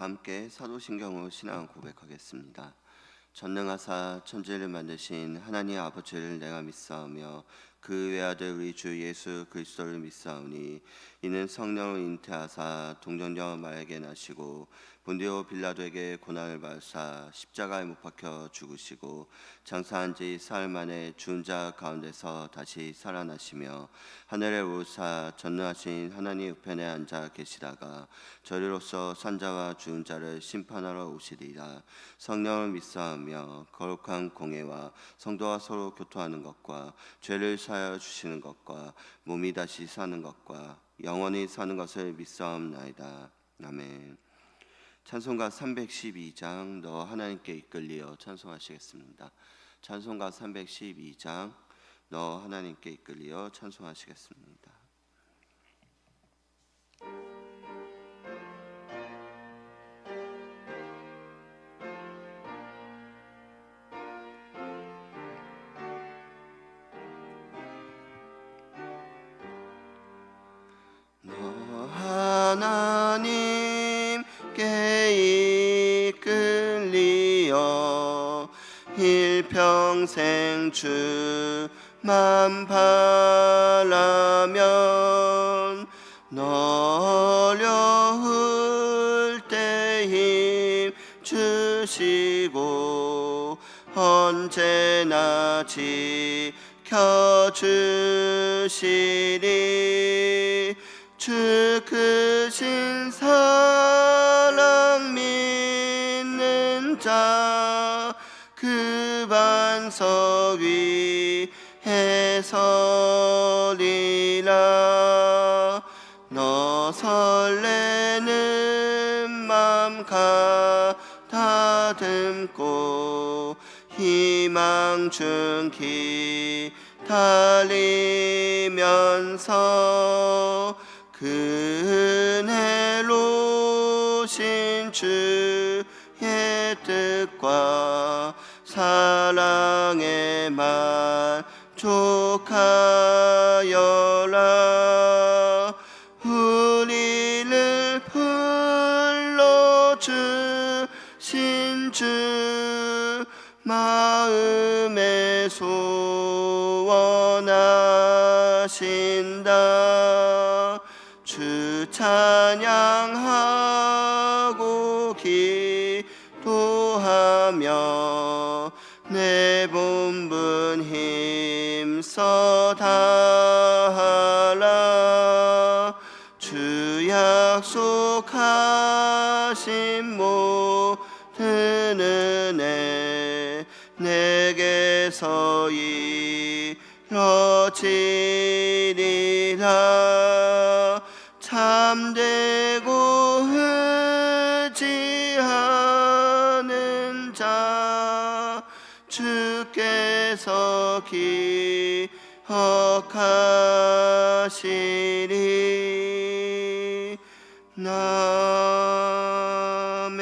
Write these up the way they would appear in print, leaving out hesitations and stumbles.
다 함께 사도신경으로 신앙 고백하겠습니다. 전능하사 천지를 만드신 하나님 아버지를 내가 믿사오며 그 외아들 우리 주 예수 그리스도를 믿사오니 이는 성령을 잉태하사 동정녀 마리아에게 나시고 본디오 빌라도에게 고난을 받으사 십자가에 못 박혀 죽으시고 장사한 지 사흘 만에 죽은 자 가운데서 다시 살아나시며 하늘에 오르사 전능하신 하나님 우편에 앉아 계시다가 저리로서 산자와 죽은 자를 심판하러 오시리라. 성령을 믿사오며 거룩한 공예와 성도와 서로 교통하는 것과 죄를 사하여 주시는 것과 몸이 다시 사는 것과 영원히 사는 것을 믿사옵나이다. 아멘. 찬송가 312장 너 하나님께 이끌리어 찬송하시겠습니다. 찬송가 312장 너 하나님께 이끌리어 찬송하시겠습니다. 하나님께 이끌리어 일평생 주만 바라면 너 어려울 때 힘 주시고 언제나 지켜주시리. 주 크신 사랑 믿는 자 그 반석 위에 서리라. 너 설레는 맘 가다듬고 희망 중 기다리면서 그 은혜로 신 주의 뜻과 사랑에 만족하여라. 우리를 불러주신 주 마음에 소원하신다. 주 찬양하고 기도하며 내 본분 힘써 다하라. 주 약속하신 모든 은혜 내게서 이뤄지리라. 참되고 의지하는 자 주께서 기억하시리. 아멘.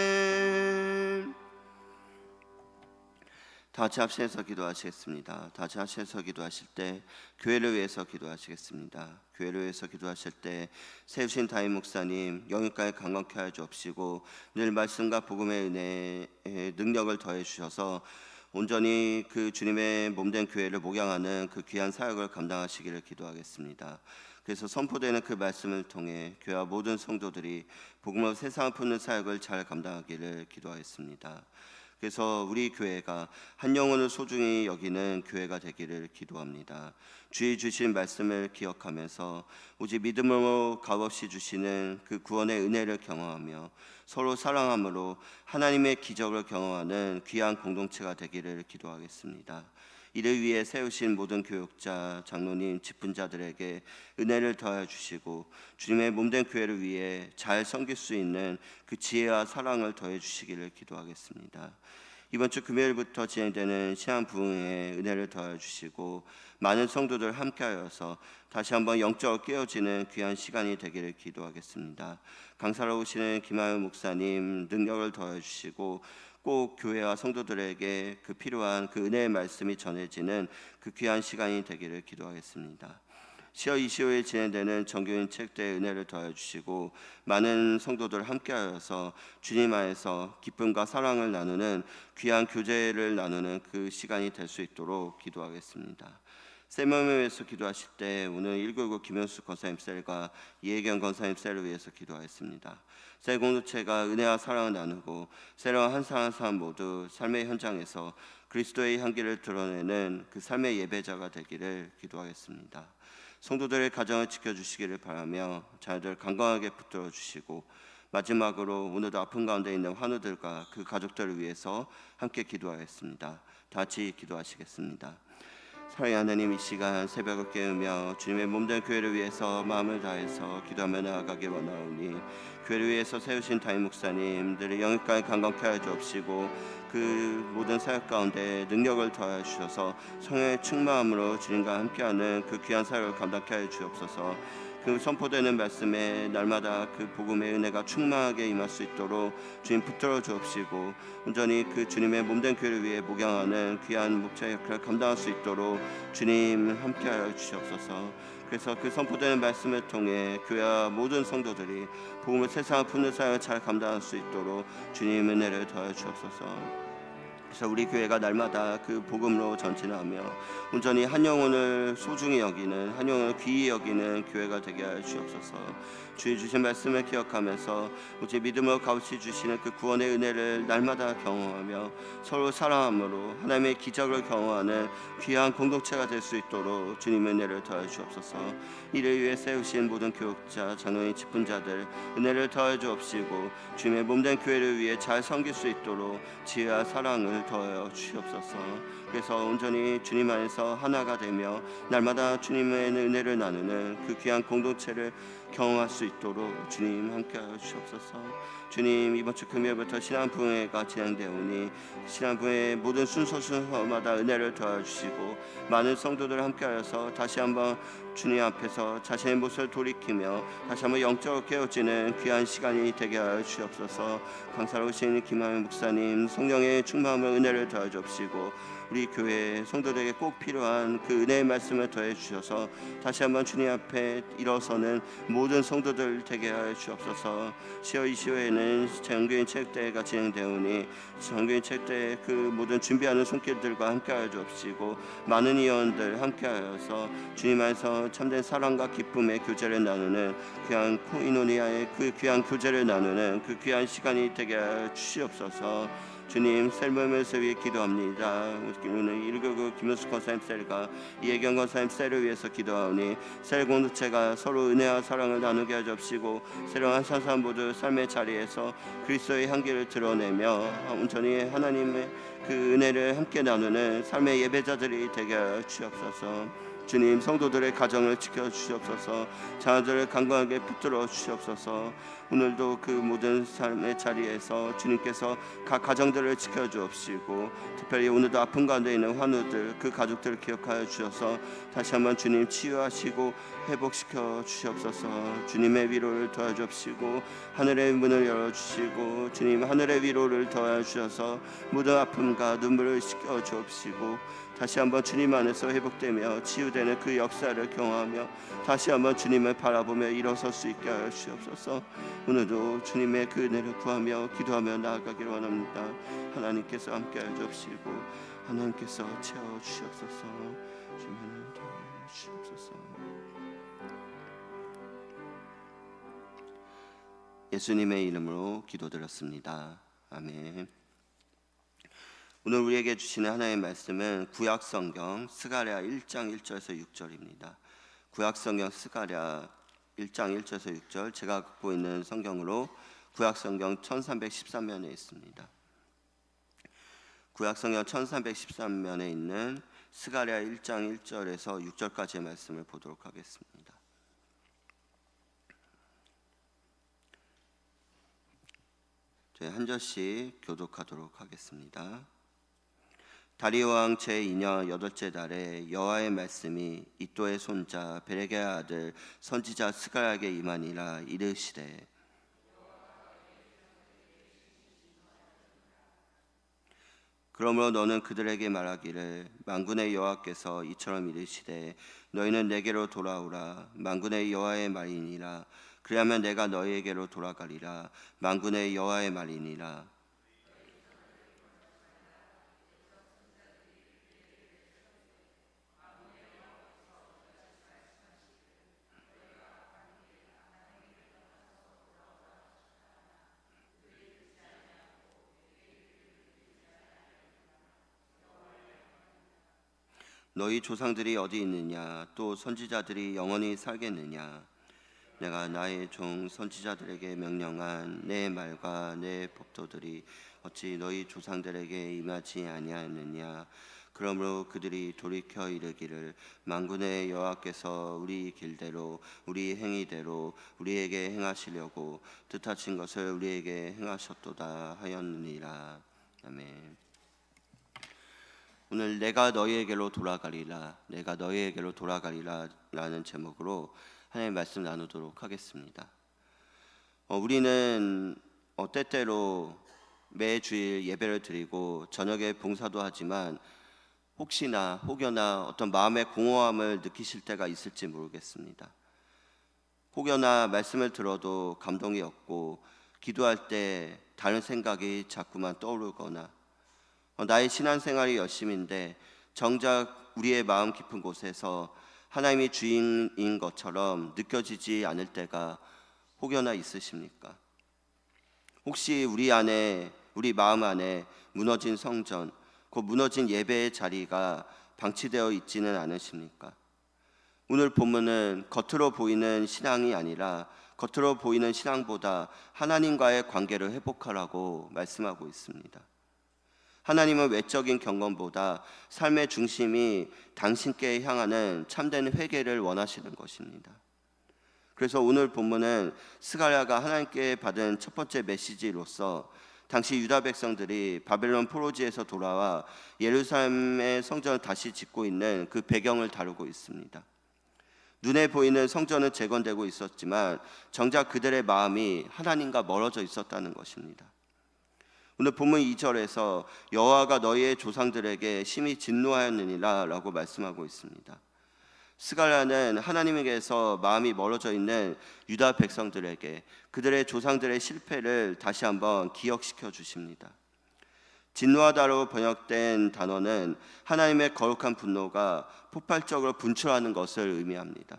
다 같이 합심해서 기도하시겠습니다. 다 같이 합심해서 기도하실 때 교회를 위해서 기도하시겠습니다. 교회를 위해서 기도하실 때 세우신 다임 목사님 영육간에 강건케 하여 주옵시고 늘 말씀과 복음의 은혜에 능력을 더해 주셔서 온전히 그 주님의 몸된 교회를 목양하는 그 귀한 사역을 감당하시기를 기도하겠습니다. 그래서 선포되는 그 말씀을 통해 교회와 모든 성도들이 복음으로 세상을 푸는 사역을 잘 감당하기를 기도하겠습니다. 그래서 우리 교회가 한 영혼을 소중히 여기는 교회가 되기를 기도합니다. 주의 주신 말씀을 기억하면서 오직 믿음으로 값없이 주시는 그 구원의 은혜를 경험하며 서로 사랑함으로 하나님의 기적을 경험하는 귀한 공동체가 되기를 기도하겠습니다. 이를 위해 세우신 모든 교육자, 장로님, 직분자들에게 은혜를 더해 주시고 주님의 몸된 교회를 위해 잘 섬길 수 있는 그 지혜와 사랑을 더해 주시기를 기도하겠습니다. 이번 주 금요일부터 진행되는 신앙 부흥에 은혜를 더해 주시고 많은 성도들 함께하여서 다시 한번 영적으로 깨어지는 귀한 시간이 되기를 기도하겠습니다. 강사로 오시는 김하윤 목사님 능력을 더해 주시고 꼭 교회와 성도들에게 그 필요한 그 은혜의 말씀이 전해지는 그 귀한 시간이 되기를 기도하겠습니다. 10월 25일 진행되는 정교인 책대의 은혜를 더해 주시고 많은 성도들 함께하여서 주님 안에서 기쁨과 사랑을 나누는 귀한 교제를 나누는 그 시간이 될 수 있도록 기도하겠습니다. 셀mom을 위해서 기도하실 때 오늘 199 김현수 권사님 셀과 이혜경 권사님 셀을 위해서 기도하였습니다. 셀 공동체가 은혜와 사랑을 나누고 셀과 한 사람 한 사람 모두 삶의 현장에서 그리스도의 향기를 드러내는 그 삶의 예배자가 되기를 기도하겠습니다. 성도들의 가정을 지켜주시기를 바라며 자녀들 건강하게 붙들어 주시고 마지막으로 오늘도 아픈 가운데 있는 환우들과 그 가족들을 위해서 함께 기도하겠습니다. 다 같이 기도하시겠습니다. 사랑의 하나님, 이 시간 새벽을 깨우며 주님의 몸된 교회를 위해서 마음을 다해서 기도하며 나아가길 원하오니 교회를 위해서 세우신 담임 목사님들의 영역까지 강건케 하여 주옵시고 그 모든 사역 가운데 능력을 더하여 주셔서 성령의 충만함으로 주님과 함께하는 그 귀한 사역을 감당케 하여 주옵소서. 그 선포되는 말씀에 날마다 그 복음의 은혜가 충만하게 임할 수 있도록 주님 붙들어 주옵시고 온전히 그 주님의 몸된 교회를 위해 목양하는 귀한 목자 역할을 감당할 수 있도록 주님 함께하여 주시옵소서. 그래서 그 선포되는 말씀을 통해 교회와 모든 성도들이 복음을 세상을 푸는 사역을 잘 감당할 수 있도록 주님 은혜를 더하여 주옵소서. 그래서 우리 교회가 날마다 그 복음으로 전진하며 온전히 한 영혼을 소중히 여기는, 한 영혼을 귀히 여기는 교회가 되게 하여 주옵소서. 주의 주신 말씀을 기억하면서 오직 믿음으로 가르쳐 주시는 그 구원의 은혜를 날마다 경험하며 서로 사랑함으로 하나님의 기적을 경험하는 귀한 공동체가 될 수 있도록 주님의 은혜를 더하여 주옵소서. 이를 위해 세우신 모든 교육자, 장로인, 직분자들 은혜를 더하여 주옵시고 주님의 몸된 교회를 위해 잘 섬길 수 있도록 지혜와 사랑을 더하여 주옵소서. 그래서 온전히 주님 안에서 하나가 되며 날마다 주님의 은혜를 나누는 그 귀한 공동체를 경험할 수 있도록 주님 함께하여 주옵소서. 주님, 이번 주 금요일부터 신앙부흥회가 진행되오니 신앙부흥회 모든 순서마다 은혜를 더하여 주시고 많은 성도들 함께하여서 다시 한번 주님 앞에서 자신의 모습을 돌이키며 다시 한번 영적으로 깨어지는 귀한 시간이 되게 하여 주옵소서. 강사로우신 김하민 목사님 성령의 충만함을 은혜를 더하여 주옵시고 우리 교회 성도들에게 꼭 필요한 그 은혜의 말씀을 더해 주셔서 다시 한번 주님 앞에 일어서는 모든 성도들 되게 하여 주옵소서. 10월 20일에는 정교인 책대회가 진행되오니 정교인 책대회 그 모든 준비하는 손길들과 함께하여 주옵시고 많은 위원들 함께하여서 주님 안에서 참된 사랑과 기쁨의 교제를 나누는 귀한 코이노니아의 그 귀한 교제를 나누는 그 귀한 시간이 되게 하여 주시옵소서. 주님, 셀mom에서 위해 기도합니다. 오늘 199 김현수 권사님 셀과 이혜경 권사님 셀을 위해서 기도하오니 셀 공동체가 서로 은혜와 사랑을 나누게 하여 주옵시고 새로운 사람 모두 삶의 자리에서 그리스도의 향기를 드러내며 온전히 하나님의 그 은혜를 함께 나누는 삶의 예배자들이 되게 하여 주옵소서. 주님, 성도들의 가정을 지켜주시옵소서. 자녀들을 강건하게 붙들어 주시옵소서. 오늘도 그 모든 삶의 자리에서 주님께서 각 가정들을 지켜주옵시고 특별히 오늘도 아픈 가운데 있는 환우들 그 가족들을 기억하여 주셔서 다시 한번 주님 치유하시고 회복시켜 주시옵소서. 주님의 위로를 더해 주옵시고 하늘의 문을 열어주시고 주님 하늘의 위로를 더해 주셔서 모든 아픔과 눈물을 씻겨 주옵시고 다시 한번 주님 안에서 회복되며 치유되는 그 역사를 경험하며 다시 한번 주님을 바라보며 일어설 수 있게 하여 주옵소서. 오늘도 주님의 그 은혜를 구하며 기도하며 나아가기를 원합니다. 하나님께서 함께하여 주옵시고 하나님께서 채워주시옵소서. 주님을 도와 주옵소서. 예수님의 이름으로 기도드렸습니다. 아멘. 오늘 우리에게 주시는 하나님의 말씀은 구약성경 스가랴 1장 1절에서 6절입니다. 구약성경 스가랴 1장 1절에서 6절 제가 갖고 있는 성경으로 구약성경 1313면에 있습니다. 구약성경 1313면에 있는 스가랴 1장 1절에서 6절까지의 말씀을 보도록 하겠습니다. 저희 한 절씩 교독하도록 하겠습니다. 다리오 왕 제2년 8째 달에 여호와의 말씀이 이도의 손자 베레게의 아들 선지자 스가랴에게 임하니라. 이르시되 그러므로 너는 그들에게 말하기를 만군의 여호와께서 이처럼 이르시되 너희는 내게로 돌아오라. 만군의 여호와의 말이니라. 그리하면 내가 너희에게로 돌아가리라. 만군의 여호와의 말이니라. 너희 조상들이 어디 있느냐? 또 선지자들이 영원히 살겠느냐? 내가 나의 종 선지자들에게 명령한 내 말과 내 법도들이 어찌 너희 조상들에게 임하지 아니하였느냐? 그러므로 그들이 돌이켜 이르기를 만군의 여호와께서 우리 길대로 우리 행위대로 우리에게 행하시려고 뜻하신 것을 우리에게 행하셨도다 하였느니라. 아멘. 오늘 내가 너희에게로 돌아가리라, 내가 너희에게로 돌아가리라 라는 제목으로 하나님의 말씀 나누도록 하겠습니다. 우리는 때때로 매주일 예배를 드리고 저녁에 봉사도 하지만 혹여나 어떤 마음의 공허함을 느끼실 때가 있을지 모르겠습니다. 혹여나 말씀을 들어도 감동이 없고 기도할 때 다른 생각이 자꾸만 떠오르거나 나의 신앙생활이 열심인데 정작 우리의 마음 깊은 곳에서 하나님이 주인인 것처럼 느껴지지 않을 때가 혹여나 있으십니까? 혹시 우리 마음 안에 무너진 성전, 그 무너진 예배의 자리가 방치되어 있지는 않으십니까? 오늘 본문은 겉으로 보이는 신앙이 아니라 겉으로 보이는 신앙보다 하나님과의 관계를 회복하라고 말씀하고 있습니다. 하나님은 외적인 경건보다 삶의 중심이 당신께 향하는 참된 회개를 원하시는 것입니다. 그래서 오늘 본문은 스가랴가 하나님께 받은 첫 번째 메시지로서 당시 유다 백성들이 바벨론 포로지에서 돌아와 예루살렘의 성전을 다시 짓고 있는 그 배경을 다루고 있습니다. 눈에 보이는 성전은 재건되고 있었지만 정작 그들의 마음이 하나님과 멀어져 있었다는 것입니다. 오늘 본문 2절에서 여호와가 너희의 조상들에게 심히 진노하였느니라 라고 말씀하고 있습니다. 스가랴는 하나님에게서 마음이 멀어져 있는 유다 백성들에게 그들의 조상들의 실패를 다시 한번 기억시켜 주십니다. 진노하다로 번역된 단어는 하나님의 거룩한 분노가 폭발적으로 분출하는 것을 의미합니다.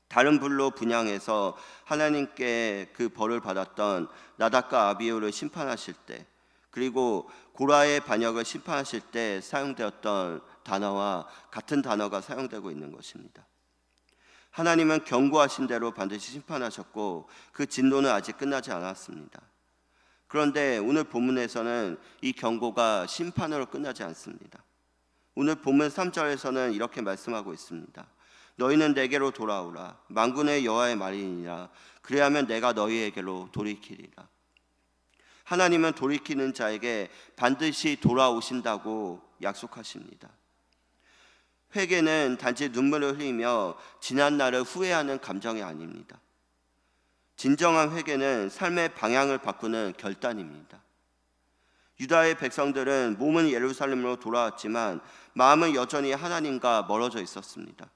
다른 불로 분향해서 하나님께 그 벌을 받았던 나답과 아비후를 심판하실 때, 그리고 고라의 반역을 심판하실 때 사용되었던 단어와 같은 단어가 사용되고 있는 것입니다. 하나님은 경고하신 대로 반드시 심판하셨고 그 진노는 아직 끝나지 않았습니다. 그런데 오늘 본문에서는 이 경고가 심판으로 끝나지 않습니다. 오늘 본문 3절에서는 이렇게 말씀하고 있습니다. 너희는 내게로 돌아오라. 만군의 여호와의 말이니라. 그리하면 내가 너희에게로 돌이키리라. 하나님은 돌이키는 자에게 반드시 돌아오신다고 약속하십니다. 회개는 단지 눈물을 흘리며 지난 날을 후회하는 감정이 아닙니다. 진정한 회개는 삶의 방향을 바꾸는 결단입니다. 유다의 백성들은 몸은 예루살렘으로 돌아왔지만 마음은 여전히 하나님과 멀어져 있었습니다.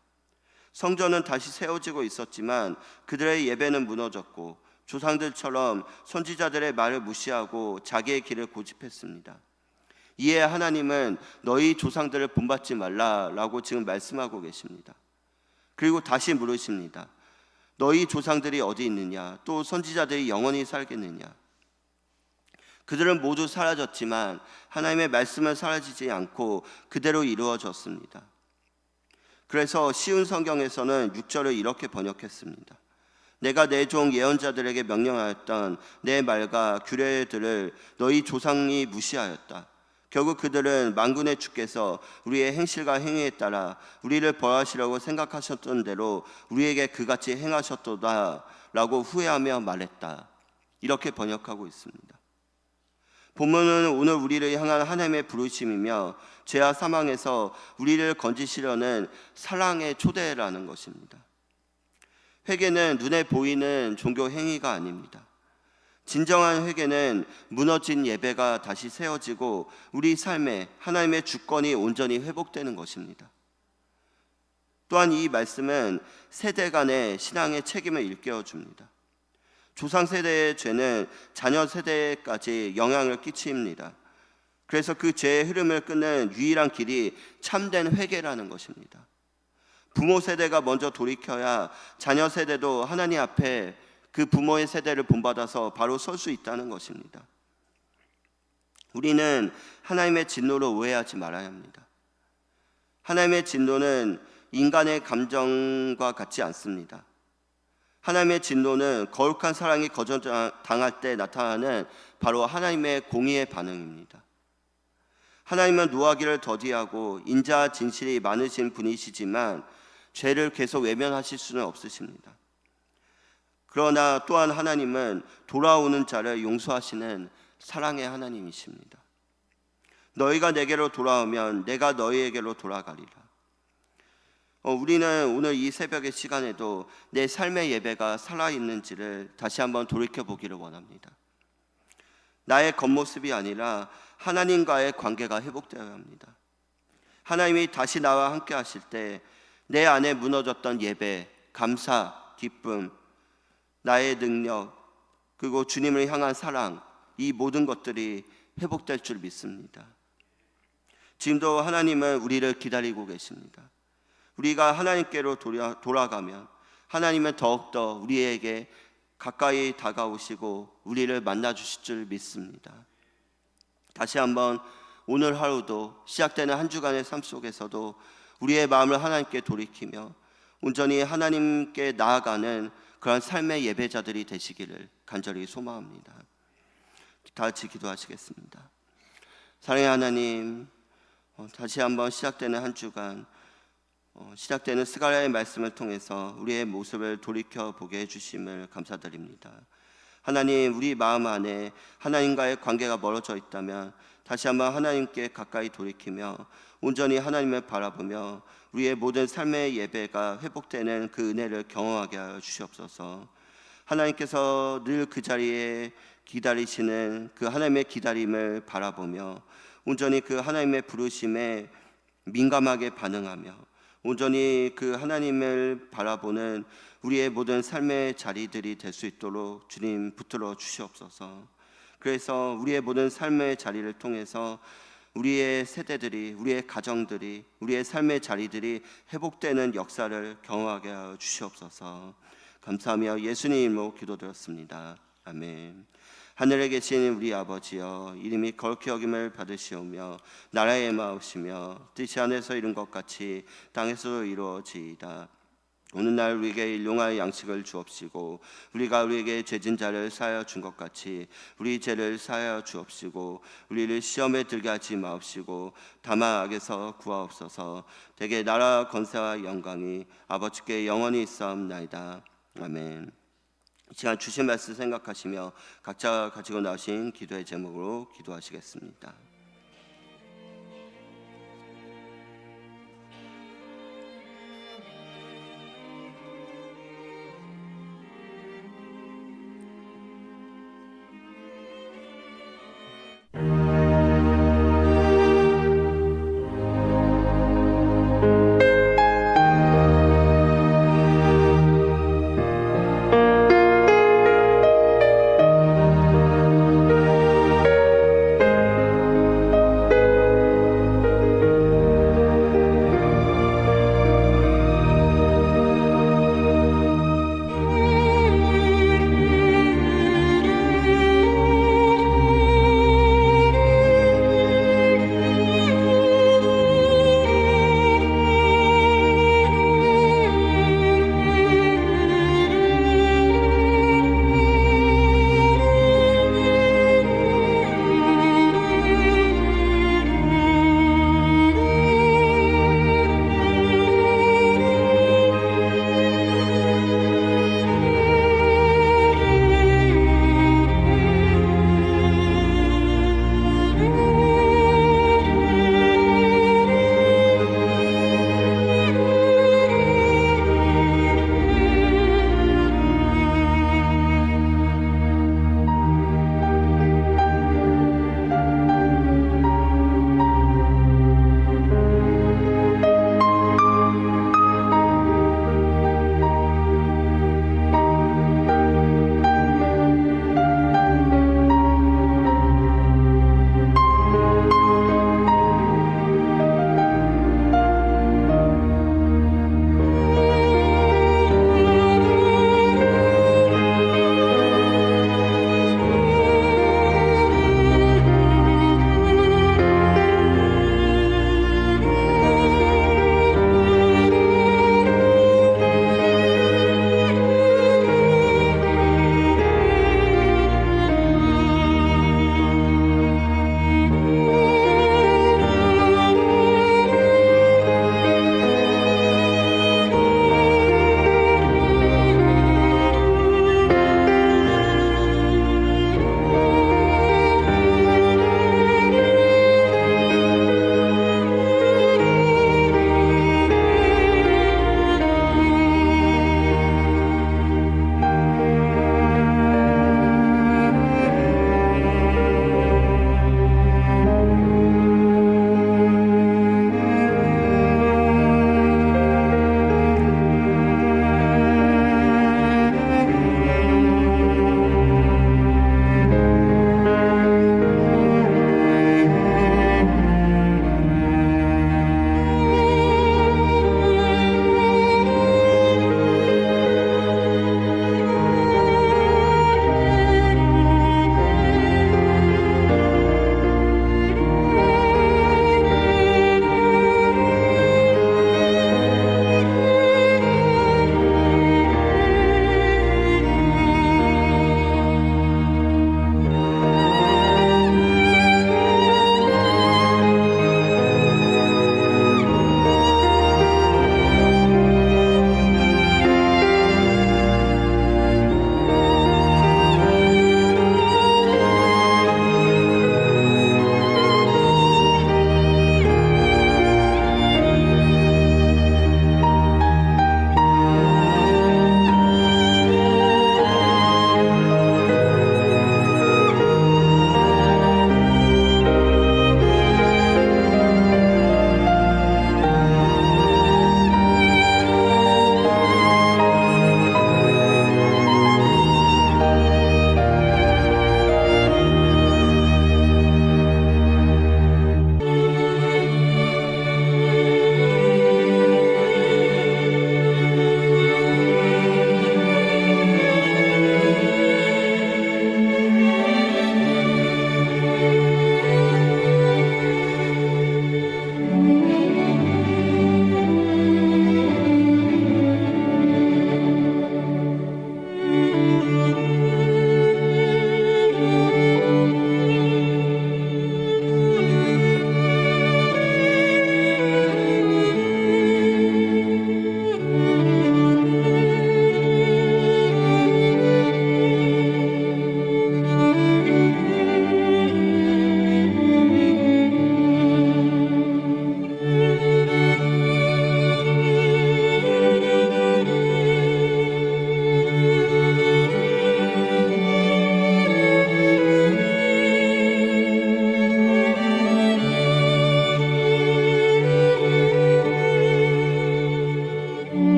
성전은 다시 세워지고 있었지만 그들의 예배는 무너졌고 조상들처럼 선지자들의 말을 무시하고 자기의 길을 고집했습니다. 이에 하나님은 너희 조상들을 본받지 말라라고 지금 말씀하고 계십니다. 그리고 다시 물으십니다. 너희 조상들이 어디 있느냐? 또 선지자들이 영원히 살겠느냐? 그들은 모두 사라졌지만 하나님의 말씀은 사라지지 않고 그대로 이루어졌습니다. 그래서 쉬운 성경에서는 6절을 이렇게 번역했습니다. 내가 내 종 예언자들에게 명령하였던 내 말과 규례들을 너희 조상이 무시하였다. 결국 그들은 만군의 주께서 우리의 행실과 행위에 따라 우리를 벌하시려고 생각하셨던 대로 우리에게 그같이 행하셨도다 라고 후회하며 말했다. 이렇게 번역하고 있습니다. 본문은 오늘 우리를 향한 하나님의 부르심이며 죄와 사망에서 우리를 건지시려는 사랑의 초대라는 것입니다. 회개는 눈에 보이는 종교 행위가 아닙니다. 진정한 회개는 무너진 예배가 다시 세워지고 우리 삶에 하나님의 주권이 온전히 회복되는 것입니다. 또한 이 말씀은 세대 간의 신앙의 책임을 일깨워줍니다. 조상 세대의 죄는 자녀 세대까지 영향을 끼칩니다. 그래서 그 죄의 흐름을 끊는 유일한 길이 참된 회개라는 것입니다. 부모 세대가 먼저 돌이켜야 자녀 세대도 하나님 앞에 그 부모의 세대를 본받아서 바로 설 수 있다는 것입니다. 우리는 하나님의 진노를 오해하지 말아야 합니다. 하나님의 진노는 인간의 감정과 같지 않습니다. 하나님의 진노는 거룩한 사랑이 거절당할 때 나타나는 바로 하나님의 공의의 반응입니다. 하나님은 노하기를 더디하고 인자와 진실이 많으신 분이시지만 죄를 계속 외면하실 수는 없으십니다. 그러나 또한 하나님은 돌아오는 자를 용서하시는 사랑의 하나님이십니다. 너희가 내게로 돌아오면 내가 너희에게로 돌아가리라. 우리는 오늘 이 새벽의 시간에도 내 삶의 예배가 살아있는지를 다시 한번 돌이켜보기를 원합니다. 나의 겉모습이 아니라 하나님과의 관계가 회복되어야 합니다. 하나님이 다시 나와 함께 하실 때 내 안에 무너졌던 예배, 감사, 기쁨, 나의 능력, 그리고 주님을 향한 사랑, 이 모든 것들이 회복될 줄 믿습니다. 지금도 하나님은 우리를 기다리고 계십니다. 우리가 하나님께로 돌아가면 하나님은 더욱더 우리에게 가까이 다가오시고 우리를 만나주실 줄 믿습니다. 다시 한번 오늘 하루도 시작되는 한 주간의 삶 속에서도 우리의 마음을 하나님께 돌이키며 온전히 하나님께 나아가는 그런 삶의 예배자들이 되시기를 간절히 소망합니다. 다 같이 기도하시겠습니다. 사랑의 하나님, 다시 한번 시작되는 한 주간 시작되는 스가랴의 말씀을 통해서 우리의 모습을 돌이켜보게 해주심을 감사드립니다. 하나님, 우리 마음 안에 하나님과의 관계가 멀어져 있다면 다시 한번 하나님께 가까이 돌이키며 온전히 하나님을 바라보며 우리의 모든 삶의 예배가 회복되는 그 은혜를 경험하게 하여 주시옵소서. 하나님께서 늘 그 자리에 기다리시는 그 하나님의 기다림을 바라보며 온전히 그 하나님의 부르심에 민감하게 반응하며 온전히 그 하나님을 바라보는 우리의 모든 삶의 자리들이 될 수 있도록 주님 붙들어 주시옵소서. 그래서 우리의 모든 삶의 자리를 통해서 우리의 세대들이, 우리의 가정들이, 우리의 삶의 자리들이 회복되는 역사를 경험하게 하여 주시옵소서. 감사하며 예수님 이름으로 기도드렸습니다. 아멘. 하늘에 계신 우리 아버지여, 이름이 거룩히 여김을 받으시오며 나라의 마옵시며 뜻이 하늘에서 이룬 것 같이 땅에서도 이루어지이다. 오늘날 우리에게 일용할 양식을 주옵시고 우리가 우리에게 죄진 자를 사하여 준 것 같이 우리 죄를 사하여 주옵시고 우리를 시험에 들게 하지 마옵시고 다만 악에서 구하옵소서. 대개 나라 권세와 영광이 아버지께 영원히 있사옵나이다. 아멘. 이 시간 주신 말씀 생각하시며 각자 가지고 나오신 기도의 제목으로 기도하시겠습니다.